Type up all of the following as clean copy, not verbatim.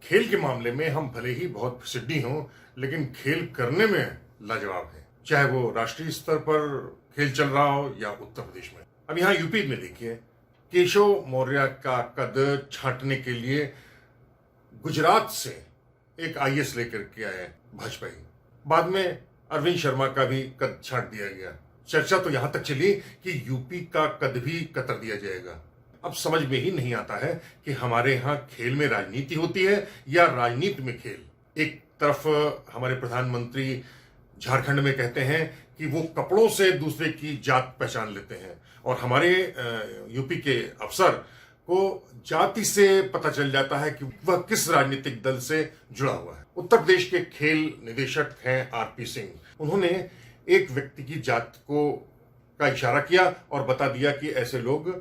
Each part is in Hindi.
खेल के मामले में हम भले ही बहुत प्रसिद्धि हों, लेकिन खेल करने में लाजवाब है। चाहे वो राष्ट्रीय स्तर पर खेल चल रहा हो या उत्तर प्रदेश में। अब यहाँ यूपी में देखिए, केशव मौर्य का कद छांटने के लिए गुजरात से एक आईएएस लेकर के आए भाजपाई। बाद में अरविंद शर्मा का भी कद छांट दिया गया। चर्चा तो यहां तक चली कि यूपी का कद भी कतर दिया जाएगा। अब समझ में ही नहीं आता है कि हमारे यहाँ खेल में राजनीति होती है या राजनीति में खेल। एक तरफ हमारे प्रधानमंत्री झारखंड में कहते हैं कि वो कपड़ों से दूसरे की जात पहचान लेते हैं, और हमारे यूपी के अफसर को जाति से पता चल जाता है कि वह किस राजनीतिक दल से जुड़ा हुआ है। उत्तर प्रदेश के खेल निदेशक हैं आरपी सिंह। उन्होंने एक व्यक्ति की जात का इशारा किया और बता दिया कि ऐसे लोग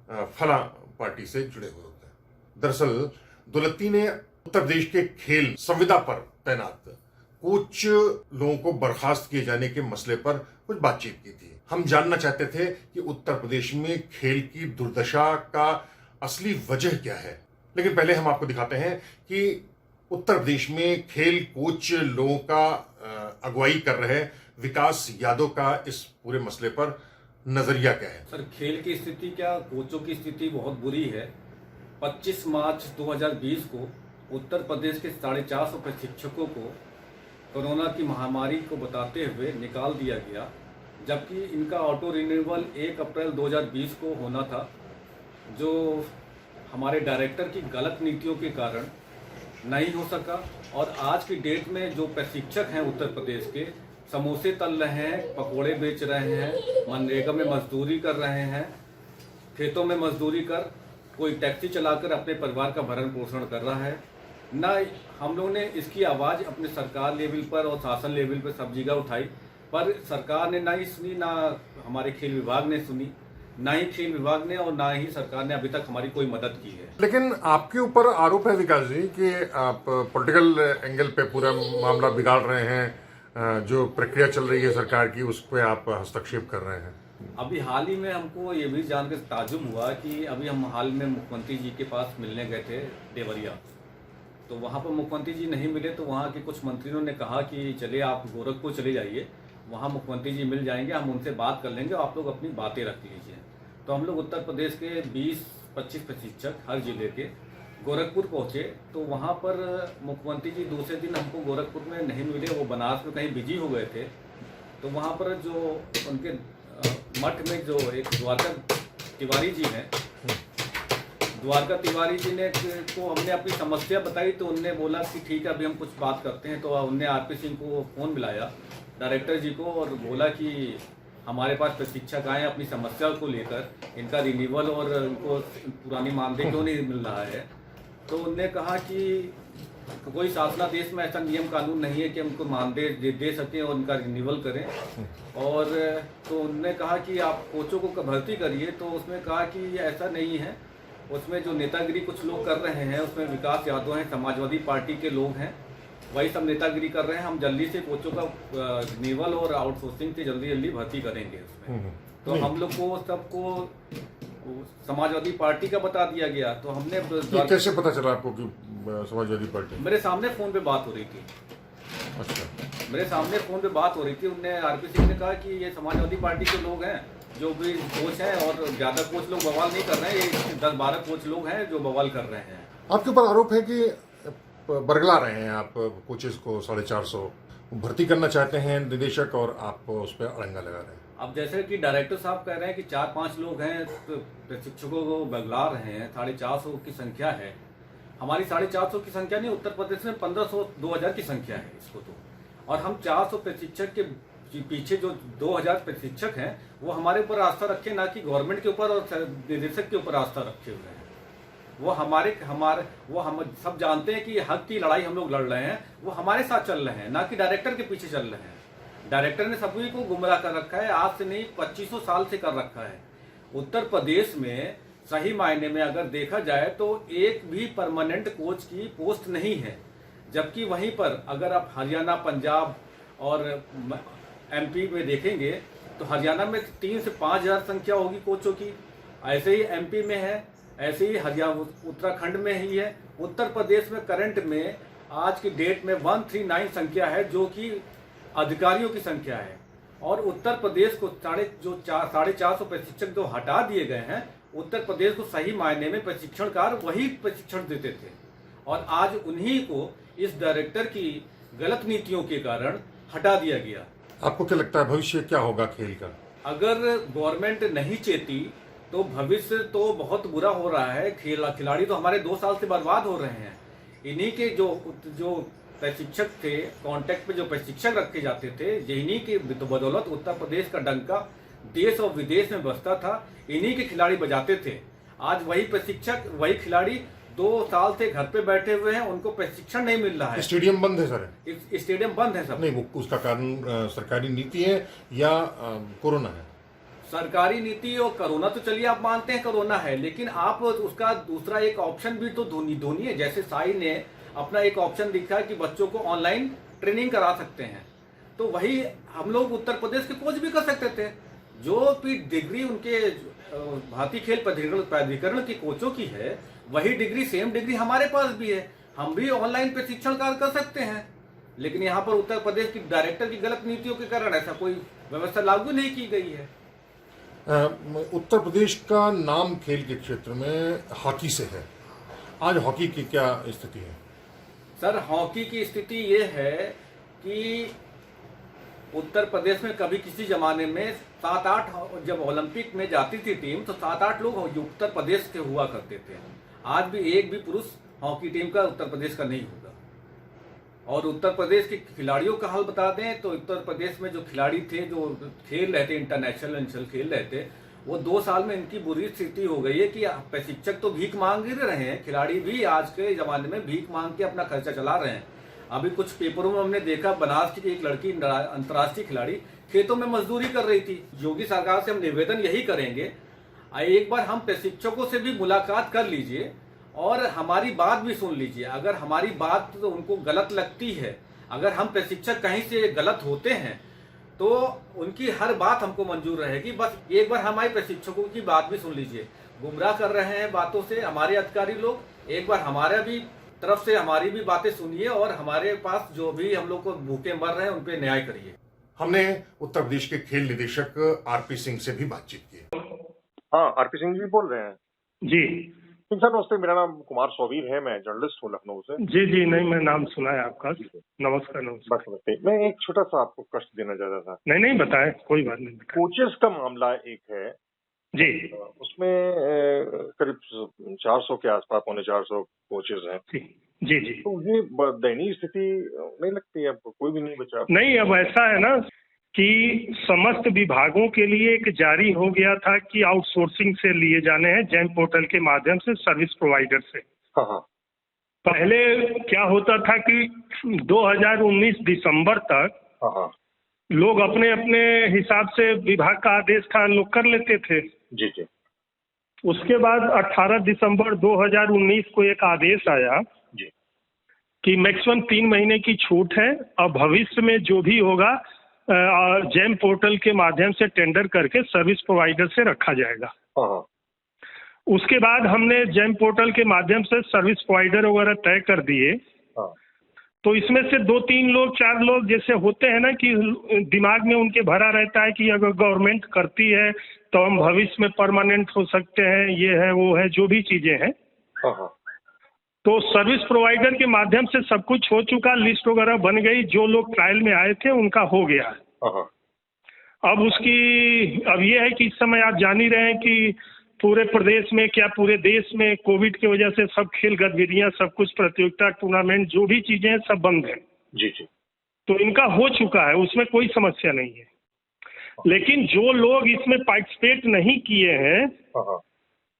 फला पार्टी से जुड़े हुए होते हैं। दरअसल दुलत्ती ने उत्तर प्रदेश के खेल संविदा पर तैनात कुछ लोगों को बर्खास्त किए जाने के मसले पर कुछ बातचीत की थी। हम जानना चाहते थे कि उत्तर प्रदेश में खेल की दुर्दशा का असली वजह क्या है। लेकिन पहले हम आपको दिखाते हैं कि उत्तर प्रदेश में खेल कोच लोगों का अगुवाई कर रहे विकास यादव का इस पूरे मसले पर नजरिया क्या है। सर, खेल की स्थिति क्या, कोचों की स्थिति बहुत बुरी है। 25 मार्च 2020 को उत्तर प्रदेश के 450 प्रशिक्षकों को कोरोना की महामारी को बताते हुए निकाल दिया गया, जबकि इनका ऑटो रिन्यूअल 1 अप्रैल 2020 को होना था, जो हमारे डायरेक्टर की गलत नीतियों के कारण नहीं हो सका। और आज की डेट में जो प्रशिक्षक हैं उत्तर प्रदेश के, समोसे तल रहे हैं, पकोड़े बेच रहे हैं, मनरेगा में मजदूरी कर रहे हैं, खेतों में मजदूरी कर, कोई टैक्सी चलाकर अपने परिवार का भरण पोषण कर रहा है। ना हम लोगों ने इसकी आवाज़ अपने सरकार लेवल पर और शासन लेवल पर सब जगह उठाई, पर सरकार ने ना ही सुनी, ना हमारे खेल विभाग ने सुनी, ना ही खेल विभाग ने और ना ही सरकार ने अभी तक हमारी कोई मदद की है। लेकिन आपके ऊपर आरोप है विकास जी कि आप पॉलिटिकल एंगल पे पूरा मामला बिगाड़ रहे हैं। जो प्रक्रिया चल रही है सरकार की, उस पर आप हस्तक्षेप कर रहे हैं। अभी हाल ही में हमको ये भी जानकर ताजुब हुआ कि अभी हम हाल में मुख्यमंत्री जी के पास मिलने गए थे देवरिया, तो वहाँ पर मुख्यमंत्री जी नहीं मिले। तो वहाँ के कुछ मंत्रियों ने कहा कि चलिए आप गोरखपुर चले जाइए, वहाँ मुख्यमंत्री जी मिल जाएंगे, हम उनसे बात कर लेंगे, आप लोग अपनी बातें रख लीजिए। तो हम लोग उत्तर प्रदेश के 20-25 प्रशिक्षक हर जिले के गोरखपुर पहुँचे। तो वहाँ पर मुख्यमंत्री जी दूसरे दिन हमको गोरखपुर में नहीं मिले, वो बनारस में कहीं बिजी हो गए थे। तो वहाँ पर जो उनके मठ में जो एक द्वारका तिवारी जी हैं, द्वारका तिवारी जी ने को हमने अपनी समस्या बताई, तो उनने बोला कि ठीक है अभी हम कुछ बात करते हैं। तो उनने आरपी सिंह को फ़ोन मिलाया, डायरेक्टर जी को, और बोला कि हमारे पास प्रशिक्षक आए अपनी समस्या को लेकर, इनका रिन्यूअल और इनको पुरानी मानदेय क्यों नहीं मिल रहा है। तो उनने कहा कि कोई शासनादेश में ऐसा नियम कानून नहीं है कि हमको मानदेय दे सकें और उनका रिन्यूअल करें। और तो उनने कहा कि आप कोचों को भर्ती करिए। तो उसमें कहा कि ऐसा नहीं है, उसमें जो नेतागिरी कुछ लोग कर रहे हैं, उसमें विकास यादव हैं, समाजवादी पार्टी के लोग हैं, वही सब नेतागिरी कर रहे हैं। हम जल्दी से कोचों का रिन्यूअल और आउटसोर्सिंग से जल्दी भर्ती करेंगे उसमें। तो हम लोग को सबको समाजवादी पार्टी का बता दिया गया। तो हमने कैसे पता चला आपको कि समाजवादी पार्टी? मेरे सामने फोन पे बात हो रही थी। अच्छा। मेरे सामने फोन पे बात हो रही थी। उनने आरपी सिंह ने कहा कि ये समाजवादी पार्टी के लोग हैं जो भी कोच हैं, और ज्यादा कोच लोग बवाल नहीं कर रहे हैं, ये 10-12 कोच लोग हैं जो बवाल कर रहे हैं। आपके ऊपर आरोप है कि बरगला रहे हैं आप कोचेस को 450 भर्ती करना चाहते हैं निदेशक, और आप उस पर अड़ंगा लगा रहे हैं। अब जैसे कि डायरेक्टर साहब कह रहे हैं कि 4-5 लोग हैं, तो प्रशिक्षकों को बगला रहे हैं, 450 की संख्या है। हमारी 450 की संख्या नहीं, उत्तर प्रदेश में 1500-2000 की संख्या है इसको। तो और हम 400 प्रशिक्षक के पीछे जो 2000 प्रशिक्षक हैं, वो हमारे ऊपर आस्था रखे, ना कि गवर्नमेंट के ऊपर और निदेशक के ऊपर आस्था रखे हुए हैं। वो हम सब जानते हैं कि हक की लड़ाई हम लोग लड़ रहे हैं, वो हमारे साथ चल रहे हैं, ना कि डायरेक्टर के पीछे चल रहे हैं। डायरेक्टर ने सभी को गुमराह कर रखा है, आज से नहीं 2500 साल से कर रखा है। उत्तर प्रदेश में सही मायने में अगर देखा जाए तो एक भी परमानेंट कोच की पोस्ट नहीं है, जबकि वहीं पर अगर आप हरियाणा, पंजाब और एमपी में देखेंगे तो हरियाणा में 3 से 5 हज़ार संख्या होगी कोचों की, ऐसे ही एमपी में है, ऐसे ही हरियाणा उत्तराखंड में ही है, उत्तर प्रदेश में करंट में आज की डेट में 139 संख्या है, जो कि अधिकारियों की संख्या है। और उत्तर प्रदेश को 450 प्रशिक्षक जो हटा दिए गए हैं, उत्तर प्रदेश को सही मायने में प्रशिक्षणकार वही प्रशिक्षण देते थे, और आज उन्हीं को इस डायरेक्टर की गलत नीतियों के कारण हटा दिया गया। आपको क्या लगता है भविष्य क्या होगा खेल का? अगर गवर्नमेंट नहीं चेती तो भविष्य तो बहुत बुरा हो रहा है। खिलाड़ी तो हमारे 2 साल से बर्बाद हो रहे हैं। इन्हीं के जो प्रशिक्षक थे, कांटेक्ट पे जो प्रशिक्षक रखे जाते थे, इन्हीं की बदौलत उत्तर प्रदेश का डंका देश और विदेश में बजता था। इन्हीं के खिलाड़ी बजाते थे। आज वही प्रशिक्षक, वही खिलाड़ी 2 साल से घर पे बैठे हुए हैं, उनको प्रशिक्षण नहीं मिल रहा है। स्टेडियम बंद है सर? स्टेडियम बंद है सब। नहीं, वो उसका कारण सरकारी नीति है या कोरोना है? सरकारी नीति और कोरोना तो चलिए आप मानते हैं कोरोना है, लेकिन आप उसका दूसरा एक ऑप्शन भी तो ढूंढिए। जैसे साई ने अपना एक ऑप्शन दिखा कि बच्चों को ऑनलाइन ट्रेनिंग करा सकते हैं, तो वही हम लोग उत्तर प्रदेश के कोच भी कर सकते थे। जो भी डिग्री उनके भारतीय खेल प्राधिकरण के कोचों की है, वही डिग्री, सेम डिग्री हमारे पास भी है। हम भी ऑनलाइन प्रशिक्षण कार्य कर सकते हैं, लेकिन यहाँ पर उत्तर प्रदेश की डायरेक्टर की गलत नीतियों के कारण ऐसा कोई व्यवस्था लागू नहीं की गई है। उत्तर प्रदेश का नाम खेल के क्षेत्र में हॉकी से है। आज हॉकी की क्या स्थिति है? सर, हॉकी की स्थिति ये है कि उत्तर प्रदेश में कभी किसी जमाने में 7-8, जब ओलंपिक में जाती थी टीम, तो 7-8 लोग उत्तर प्रदेश के हुआ करते थे। आज भी एक भी पुरुष हॉकी टीम का उत्तर प्रदेश का नहीं होगा। और उत्तर प्रदेश के खिलाड़ियों का हाल बता दें तो उत्तर प्रदेश में जो खिलाड़ी थे, जो खेल रहे थे, इंटरनेशनल खेल रहे थे, वो 2 साल में इनकी बुरी स्थिति हो गई है कि प्रशिक्षक तो भीख मांग ही रहे हैं, खिलाड़ी भी आज के जमाने में भीख मांग के अपना खर्चा चला रहे हैं। अभी कुछ पेपरों में हमने देखा, बनास की एक लड़की अंतर्राष्ट्रीय खिलाड़ी खेतों में मजदूरी कर रही थी। योगी सरकार से हम निवेदन यही करेंगे, एक बार हम प्रशिक्षकों से भी मुलाकात कर लीजिए और हमारी बात भी सुन लीजिए। अगर हमारी बात तो उनको गलत लगती है, अगर हम प्रशिक्षक कहीं से गलत होते हैं, तो उनकी हर बात हमको मंजूर रहेगी। बस एक बार हमारे प्रशिक्षकों की बात भी सुन लीजिए। गुमराह कर रहे हैं बातों से हमारे अधिकारी लोग। एक बार हमारा भी तरफ से हमारी भी बातें सुनिए और हमारे पास जो भी हम लोग को भूखे मर रहे हैं उन पे न्याय करिए। हमने उत्तर प्रदेश के खेल निदेशक आरपी सिंह से भी बातचीत की। हाँ, आरपी सिंह जी बोल रहे हैं? जी सिंह सर नमस्ते, मेरा नाम कुमार सौवीर है, मैं जर्नलिस्ट हूँ लखनऊ से। जी जी, नहीं मैं नाम सुना है आपका। नमस्कार। बस नमस्ते। मैं एक छोटा सा आपको कष्ट देना चाहता था। नहीं नहीं, बताएं, कोई बात नहीं। कोचेस का मामला एक है जी, उसमें करीब 400 के आसपास, 450 कोचेस हैं। जी जी जी। तो ये दयनीय स्थिति नहीं लगती है आपको? कोई भी नहीं बचा? नहीं, अब ऐसा है ना कि समस्त विभागों के लिए एक जारी हो गया था कि आउटसोर्सिंग से लिए जाने हैं, जैम पोर्टल के माध्यम से, सर्विस प्रोवाइडर से। हाँ हाँ। पहले क्या होता था कि 2019 दिसंबर तक हाँ हाँ। लोग अपने अपने हिसाब से विभाग का आदेश था लोग कर लेते थे। जी जी। उसके बाद 18 दिसंबर 2019 को एक आदेश आया जी कि मैक्सिमम 3 महीने की छूट है और भविष्य में जो भी होगा जैम पोर्टल के माध्यम से टेंडर करके सर्विस प्रोवाइडर से रखा जाएगा। हाँ हाँ। उसके बाद हमने जैम पोर्टल के माध्यम से सर्विस प्रोवाइडर वगैरह तय कर दिए। हाँ। तो इसमें से 2-3 लोग, 4 लोग जैसे होते हैं ना कि दिमाग में उनके भरा रहता है कि अगर गवर्नमेंट करती है तो हम भविष्य में परमानेंट हो सकते हैं, ये है वो है, जो भी चीजें हैं। हाँ हाँ। तो सर्विस प्रोवाइडर के माध्यम से सब कुछ हो चुका, लिस्ट वगैरह बन गई, जो लोग ट्रायल में आए थे उनका हो गया। अब ये है कि इस समय आप जान ही रहे हैं कि पूरे प्रदेश में, क्या पूरे देश में कोविड की वजह से सब खेल गतिविधियां, सब कुछ प्रतियोगिता, टूर्नामेंट, जो भी चीजें हैं सब बंद है। जी जी। तो इनका हो चुका है, उसमें कोई समस्या नहीं है। लेकिन जो लोग इसमें पार्टिसिपेट नहीं किए हैं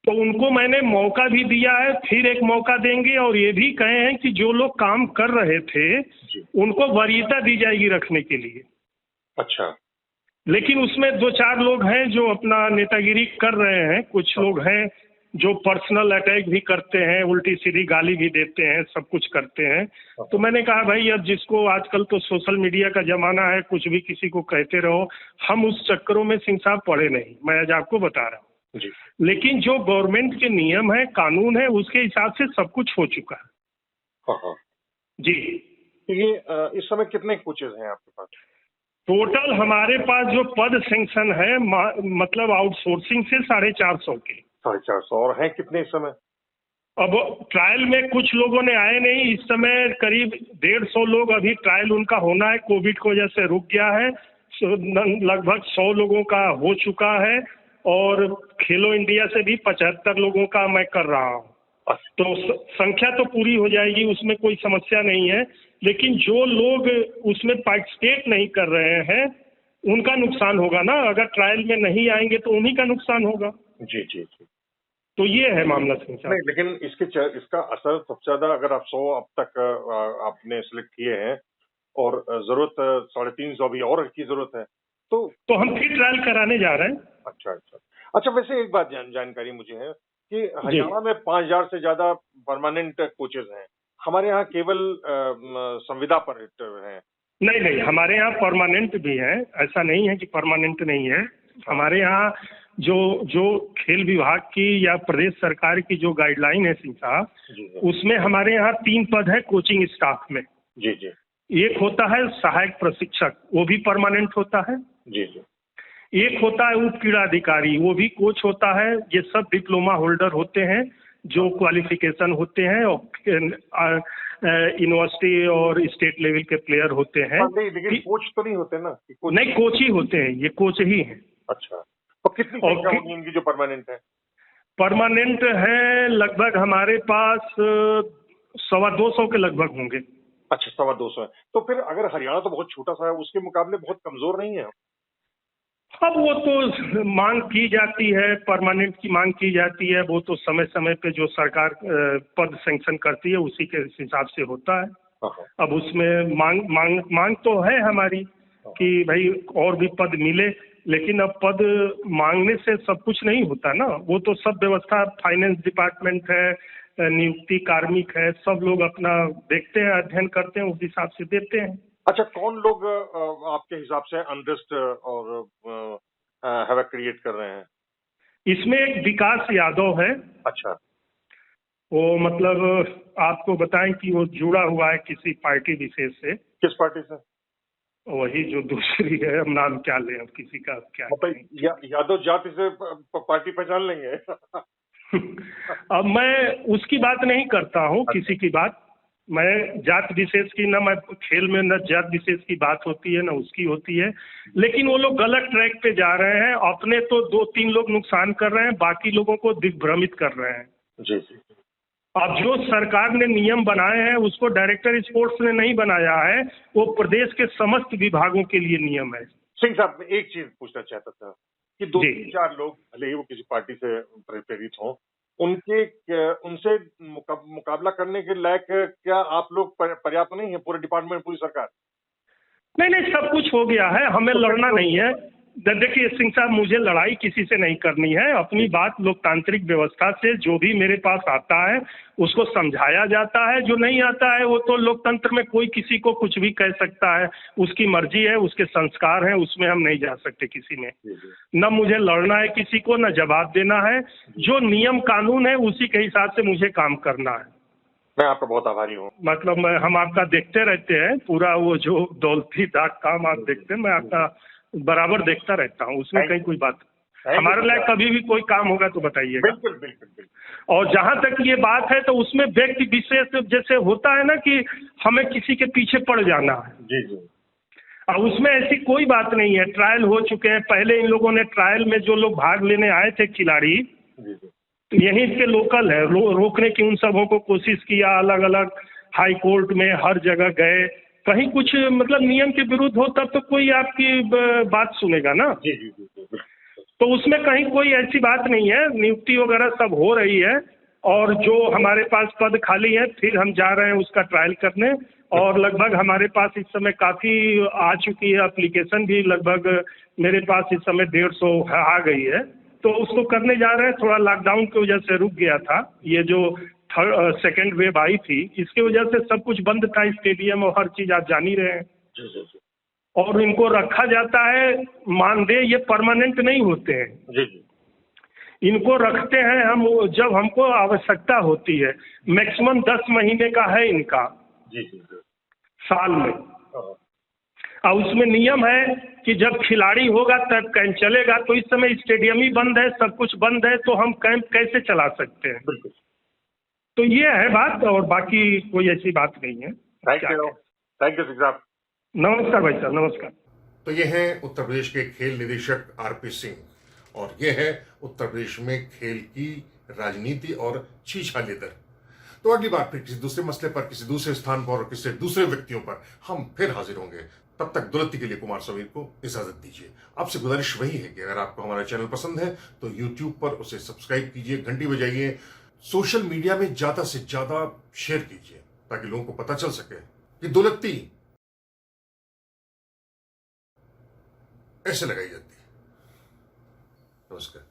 तो उनको मैंने मौका भी दिया है, फिर एक मौका देंगे, और ये भी कहे हैं कि जो लोग काम कर रहे थे उनको वरीयता दी जाएगी रखने के लिए। अच्छा। लेकिन उसमें 2-4 लोग हैं जो अपना नेतागिरी कर रहे हैं, कुछ लोग हैं जो पर्सनल अटैक भी करते हैं, उल्टी सीधी गाली भी देते हैं, सब कुछ करते हैं। तो मैंने कहा भाई, अब जिसको आजकल तो सोशल मीडिया का जमाना है, कुछ भी किसी को कहते रहो, हम उस चक्करों में सिंह साहब पड़े नहीं, मैं आज आपको बता रहा हूँ। लेकिन जो गवर्नमेंट के नियम है, कानून है, उसके हिसाब से सब कुछ हो चुका है। ये इस समय कितने कोचेज हैं आपके पास? टोटल हमारे पास जो पद सैंक्शन है मतलब आउटसोर्सिंग से 450 के। 450 और हैं कितने इस समय? अब ट्रायल में कुछ लोगों ने आए नहीं, इस समय करीब 150 लोग अभी ट्रायल उनका होना है, कोविड की वजह से रुक गया है। लगभग 100 लोगों का हो चुका है और खेलो इंडिया से भी 75 लोगों का मैं कर रहा हूँ। तो संख्या तो पूरी हो जाएगी, उसमें कोई समस्या नहीं है। लेकिन जो लोग उसमें पार्टिसिपेट नहीं कर रहे हैं उनका नुकसान होगा ना, अगर ट्रायल में नहीं आएंगे तो उन्हीं का नुकसान होगा। जी जी जी। तो ये है मामला सिंह साहब। नहीं, लेकिन इसका असर सबसे ज्यादा, अगर आप 100 अब तक आपने सिलेक्ट किए हैं और जरूरत 350 अभी और की जरूरत है, तो हम फिर ट्रायल कराने जा रहे हैं। अच्छा अच्छा अच्छा। वैसे एक बात जानकारी मुझे है कि हरियाणा में 5000 से ज्यादा परमानेंट कोचेज हैं, हमारे यहाँ केवल संविदा पर हैं। नहीं, हमारे यहाँ परमानेंट भी है, ऐसा नहीं है कि परमानेंट नहीं है। हमारे यहाँ जो खेल विभाग की या प्रदेश सरकार की जो गाइडलाइन है सिंह साहब, उसमें हमारे यहाँ 3 पद है कोचिंग स्टाफ में। जी जी। एक होता है सहायक प्रशिक्षक, वो भी परमानेंट होता है। जी जी। एक होता है उप क्रीड़ा अधिकारी, वो भी कोच होता है। ये सब डिप्लोमा होल्डर होते हैं जो क्वालिफिकेशन होते हैं और यूनिवर्सिटी और स्टेट लेवल के प्लेयर होते हैं। लेकिन कोच तो नहीं होते ना? नहीं, कोच ही होते हैं, ये कोच ही हैं। अच्छा, तो कितनी संख्या होगी इनकी जो परमानेंट है? परमानेंट है लगभग हमारे पास 225 के लगभग होंगे। अच्छा, 225 है। तो फिर अगर हरियाणा तो बहुत छोटा सा है, उसके मुकाबले बहुत कमजोर नहीं है? अब वो तो मांग की जाती है, परमानेंट की मांग की जाती है, वो तो समय समय पे जो सरकार पद सैंक्शन करती है उसी के हिसाब से होता है। अब उसमें मांग तो है हमारी कि भाई और भी पद मिले, लेकिन अब पद मांगने से सब कुछ नहीं होता ना। वो तो सब व्यवस्था, फाइनेंस डिपार्टमेंट है, नियुक्ति कार्मिक है, सब लोग अपना देखते हैं, अध्ययन करते हैं, उस हिसाब से देते हैं। अच्छा, कौन लोग आपके हिसाब से अनरेस्ट और हैवक क्रिएट कर रहे हैं? इसमें एक विकास यादव है। अच्छा। वो मतलब आपको बताएं कि वो जुड़ा हुआ है किसी पार्टी विशेष से। किस पार्टी से? वही जो दूसरी है, हम नाम क्या लें, अब किसी का क्या मतलब यादव जाति से पार्टी पहचान लेंगे? अब मैं उसकी बात नहीं करता हूँ। अच्छा। किसी की बात, मैं जात विशेष की, ना मैं खेल में न जात विशेष की बात होती है ना उसकी होती है। लेकिन वो लोग गलत ट्रैक पे जा रहे हैं, अपने तो 2-3 लोग नुकसान कर रहे हैं, बाकी लोगों को दिग्भ्रमित कर रहे हैं। जी जी। अब जो सरकार ने नियम बनाए हैं उसको डायरेक्टर स्पोर्ट्स ने नहीं बनाया है, वो प्रदेश के समस्त विभागों के लिए नियम है। सिंह साहब, मैं एक चीज पूछना चाहता था कि 2-4 लोग भले ही वो किसी पार्टी से प्रेरित हों, उनसे मुकाबला करने के लायक क्या आप लोग पर्याप्त नहीं है? पूरे डिपार्टमेंट, पूरी सरकार? नहीं, सब कुछ हो गया है, हमें लड़ना नहीं है। देखिए सिंह साहब, मुझे लड़ाई किसी से नहीं करनी है। अपनी बात लोकतांत्रिक व्यवस्था से जो भी मेरे पास आता है उसको समझाया जाता है, जो नहीं आता है वो तो लोकतंत्र में कोई किसी को कुछ भी कह सकता है, उसकी मर्जी है, उसके संस्कार हैं, उसमें हम नहीं जा सकते किसी में। न मुझे लड़ना है किसी को, न जवाब देना है। जो नियम कानून है उसी के हिसाब से मुझे काम करना है। मैं आपका बहुत आभारी हूँ। मतलब हम आपका देखते रहते हैं, पूरा वो जो दौलती दाग काम आप देखते हैं, मैं आपका बराबर देखता रहता हूँ, उसमें कहीं कोई बात। हमारे लायक कभी भी कोई काम होगा तो बताइएगा। बिल्कुल बिल्कुल बिल्कुल। और जहाँ तक ये बात है तो उसमें व्यक्ति विशेष जैसे होता है ना कि हमें किसी के पीछे पड़ जाना है। जी जी। अब उसमें ऐसी कोई बात नहीं है। ट्रायल हो चुके हैं, पहले इन लोगों ने ट्रायल में जो लोग भाग लेने आए थे खिलाड़ी, तो यहीं के लोकल है, रोकने की उन सबों को कोशिश किया, अलग अलग हाई कोर्ट में हर जगह गए, कहीं कुछ मतलब नियम के विरुद्ध हो तब तो कोई आपकी बात सुनेगा ना। जी जी जी। तो उसमें कहीं कोई ऐसी बात नहीं है, नियुक्ति वगैरह सब हो रही है और जो हमारे पास पद खाली है फिर हम जा रहे हैं उसका ट्रायल करने। और लगभग हमारे पास इस समय काफ़ी आ चुकी है एप्लीकेशन भी, लगभग मेरे पास इस समय 150 आ गई है, तो उसको करने जा रहे हैं। थोड़ा लॉकडाउन की वजह से रुक गया था, ये जो सेकेंड वेव आई थी इसकी वजह से सब कुछ बंद था, स्टेडियम और हर चीज़ आप जान ही रहे हैं। और इनको रखा जाता है मानदेय, ये परमानेंट नहीं होते हैं। जी जी। इनको रखते हैं हम जब हमको आवश्यकता होती है। मैक्सिमम 10 महीने का है इनका। जी जी। साल में। और उसमें नियम है कि जब खिलाड़ी होगा तब कैंप चलेगा। तो इस समय स्टेडियम ही बंद है, सब कुछ बंद है, तो हम कैंप कैसे चला सकते हैं? बिल्कुल। तो ये है बात, और बाकी कोई ऐसी बात नहीं है। थैंक यू सिंह साहब। नमस्कार भाई साहब, नमस्कार। तो ये हैं उत्तर प्रदेश के खेल निदेशक आरपी सिंह और ये है उत्तर प्रदेश में खेल की राजनीति और छीछाले दर। तो अगली बार फिर किसी दूसरे मसले पर, किसी दूसरे स्थान पर और किसी दूसरे व्यक्तियों पर हम फिर हाजिर होंगे। तब तक दुलत्ती के लिए कुमार समीर को इजाजत दीजिए। आपसे गुजारिश वही है कि अगर आपको हमारा चैनल पसंद है तो यूट्यूब पर उसे सब्सक्राइब कीजिए, घंटी बजाइए, सोशल मीडिया में ज्यादा से ज्यादा शेयर कीजिए ताकि लोगों को पता चल सके कि दुलत्ती ऐसे लगाई जाती है। नमस्कार।